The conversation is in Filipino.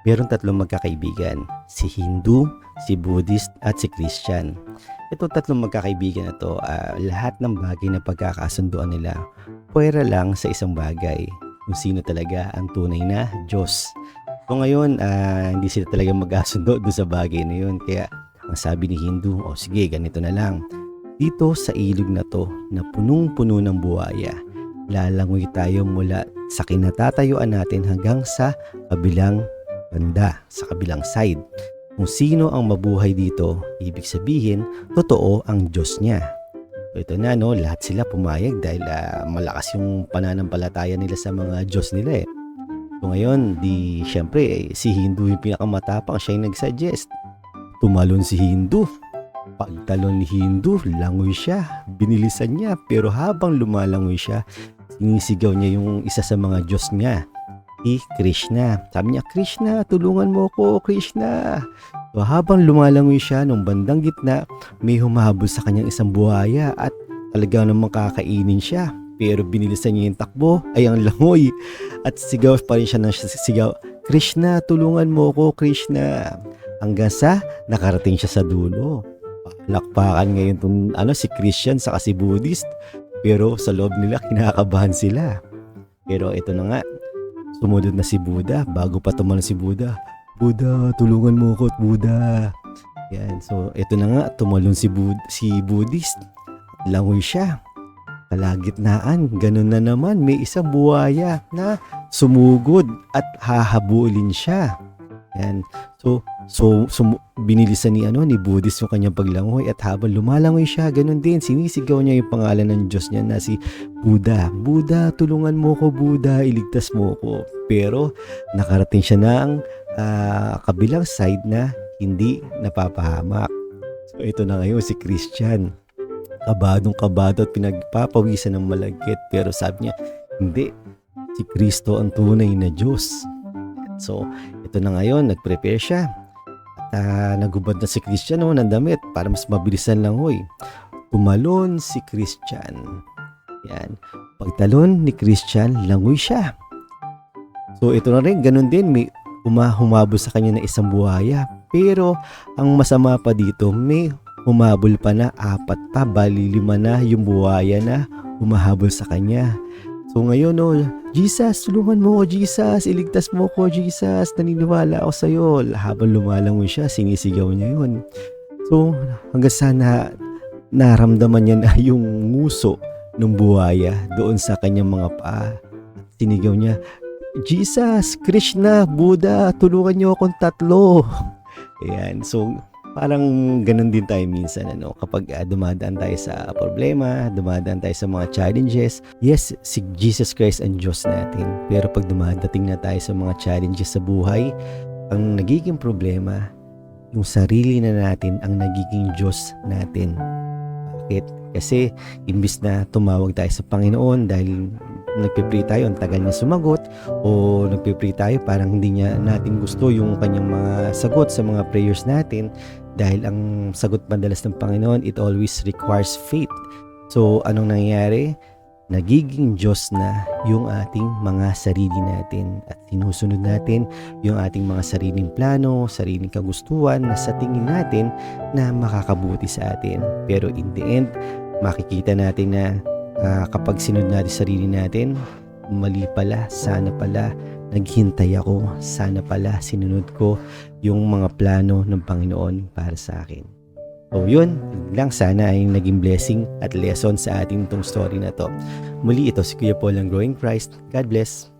Meron tatlong magkakaibigan, si Hindu, si Buddhist at si Christian. Ito tatlong magkakaibigan na to, lahat ng bagay na pagkakasunduan nila, puwera lang sa isang bagay, kung sino talaga ang tunay na Diyos. So ngayon, hindi sila talaga magkasundo doon sa bagay na yun. Kaya ang sabi ni Hindu, o sige, ganito na lang. Dito sa ilog na to na punong-puno ng buhaya, lalangoy tayo mula sa kinatatayuan natin hanggang sa kabilang banda, sa kabilang side. Kung sino ang mabuhay dito, ibig sabihin, totoo ang Diyos niya. So ito na, no, lahat sila pumayag dahil malakas yung pananampalataya nila sa mga Diyos nila eh. So ngayon, syempre, si Hindu yung pinakamatapang, siya yung nag-suggest. Tumalon si Hindu. Pagtalon ni Hindu, langoy siya. Binilisan niya, pero habang lumalangoy siya, sinisigaw niya yung isa sa mga Diyos niya, si Krishna. Sabi niya, Krishna, tulungan mo ko, Krishna. So habang lumalangoy siya, nung bandang gitna, may humahabol sa kanyang isang buhaya at talagang namang kakainin siya. Pero binilisan niya yung takbo, ay ang langoy. At sigaw pa rin siya ng sigaw, Krishna, tulungan mo ko, Krishna. Hanggang sa nakarating siya sa dulo. Lakpakan ngayon si Christian sa si Buddhist. Pero sa loob nila, kinakabahan sila. Pero ito na nga, sumunod na si Buddha. Bago pa tumalon si Buddha, Buddha, tulungan mo ko, Buddha. Yan, so ito na nga, tumalon si Buddhist. Langoy siya. Kalagitnaan, ganun na naman, may isang buhaya na sumugod at hahabulin siya. Yan. So binilisan ni Buddhist yung kanyang paglangoy at habang lumalangoy siya, ganun din, sinisigaw niya yung pangalan ng Diyos niya na si Buddha. Buddha, tulungan mo ko, Buddha, iligtas mo ko. Pero nakarating siya ng kabilang side na hindi napapahamak. So ito na ngayon si Christian. Kabadong-kabado at pinagpapawisan ng malagkit. Pero sabi niya, hindi, si Kristo ang tunay na Diyos. So, ito na ngayon, nag-prepare siya. At nagubad na si Christian ng damit para mas mabilisan lang hoy. Tumalon si Christian. Yan. Pagtalon ni Christian, langoy siya. So, ito na rin, ganun din, may humabol sa kanya na isang buhaya. Pero, ang masama pa dito, may humabol pa na 4 pa, bali 5 na yung buhaya na humahabol sa kanya. So ngayon, Jesus, tulungan mo ko, Jesus, iligtas mo ko, Jesus, naniniwala ako sa'yo. Habang lumalangoy siya, sinisigaw niya yun. So hanggang sana naramdaman niya na yung nguso ng buhaya doon sa kanyang mga paa. Sinigaw niya, Jesus, Krishna, Buddha, tulungan niyo akong 3. Ayan, so parang ganun din tayo minsan kapag dumadaan tayo sa problema, dumadaan tayo sa mga challenges. Yes, si Jesus Christ ang Diyos natin. Pero pag dumadating na tayo sa mga challenges sa buhay, ang nagiging problema, yung sarili na natin ang nagiging Diyos natin. Bakit? Kasi imbis na tumawag tayo sa Panginoon dahil nagpe-pray tayo, ang tagal niya sumagot, o nagpe-pray tayo parang hindi niya natin gusto yung kanyang mga sagot sa mga prayers natin, dahil ang sagot madalas ng Panginoon, it always requires faith. So anong nangyayari? Nagiging Diyos na yung ating mga sarili natin at sinusunod natin yung ating mga sariling plano, sariling kagustuhan na sa tingin natin na makakabuti sa atin. Pero in the end, makikita natin na kapag sinunod natin sarili natin, mali pala, sana pala naghintay ako, sana pala sinunod ko yung mga plano ng Panginoon para sa akin. So yun lang, sana ay naging blessing at lesson sa ating itong story na to. Muli, ito si Kuya Paul ng Growing Christ. God bless.